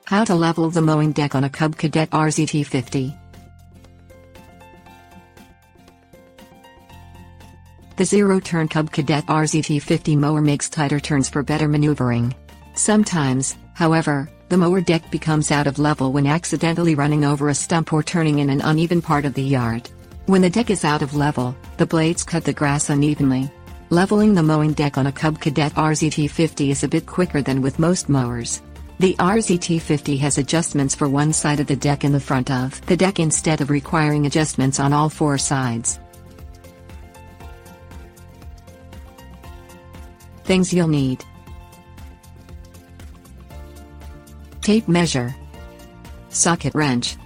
How to level the mowing deck on a Cub Cadet RZT50. The zero-turn Cub Cadet RZT50 mower makes tighter turns for better maneuvering. Sometimes, however, the mower deck becomes out of level when accidentally running over a stump or turning in an uneven part of the yard. When the deck is out of level, the blades cut the grass unevenly. Leveling the mowing deck on a Cub Cadet RZT50 is a bit quicker than with most mowers. The RZT50 has adjustments for one side of the deck and the front of the deck instead of requiring adjustments on all four sides. Things you'll need: tape measure, socket wrench,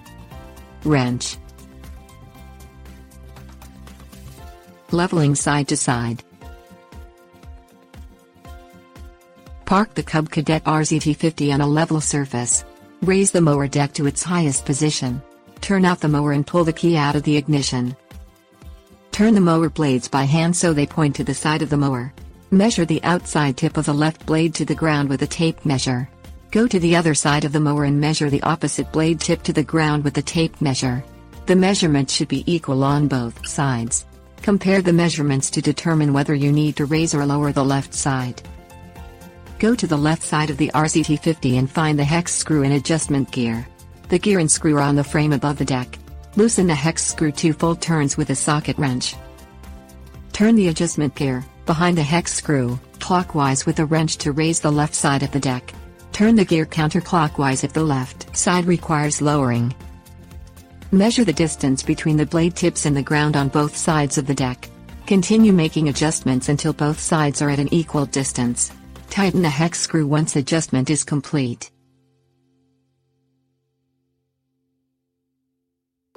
leveling side to side. Park the Cub Cadet RZT50 on a level surface. Raise the mower deck to its highest position. Turn off the mower and pull the key out of the ignition. Turn the mower blades by hand so they point to the side of the mower. Measure the outside tip of the left blade to the ground with a tape measure. Go to the other side of the mower and measure the opposite blade tip to the ground with the tape measure. The measurement should be equal on both sides. Compare the measurements to determine whether you need to raise or lower the left side. Go to the left side of the RZT50 and find the hex screw and adjustment gear. The gear and screw are on the frame above the deck. Loosen the hex screw 2 full turns with a socket wrench. Turn the adjustment gear, behind the hex screw, clockwise with a wrench to raise the left side of the deck. Turn the gear counterclockwise if the left side requires lowering. Measure the distance between the blade tips and the ground on both sides of the deck. Continue making adjustments until both sides are at an equal distance. Tighten the hex screw once adjustment is complete.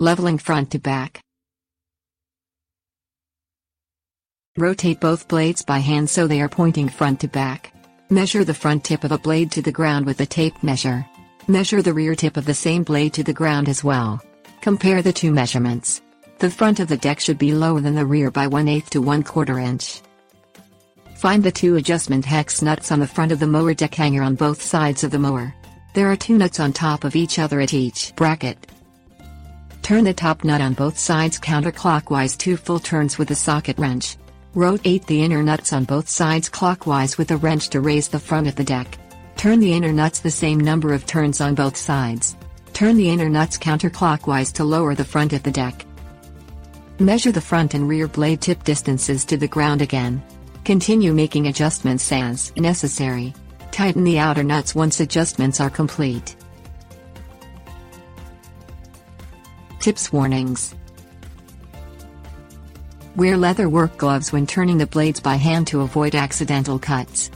Leveling front to back. Rotate both blades by hand so they are pointing front to back. Measure the front tip of a blade to the ground with a tape measure. Measure the rear tip of the same blade to the ground as well. Compare the two measurements. The front of the deck should be lower than the rear by 1/8 to 1/4 inch. Find the 2 adjustment hex nuts on the front of the mower deck hanger on both sides of the mower. There are 2 nuts on top of each other at each bracket. Turn the top nut on both sides counterclockwise 2 full turns with a socket wrench. Rotate the inner nuts on both sides clockwise with a wrench to raise the front of the deck. Turn the inner nuts the same number of turns on both sides. Turn the inner nuts counterclockwise to lower the front of the deck. Measure the front and rear blade tip distances to the ground again. Continue making adjustments as necessary. Tighten the outer nuts once adjustments are complete. Tips: warnings. Wear leather work gloves when turning the blades by hand to avoid accidental cuts.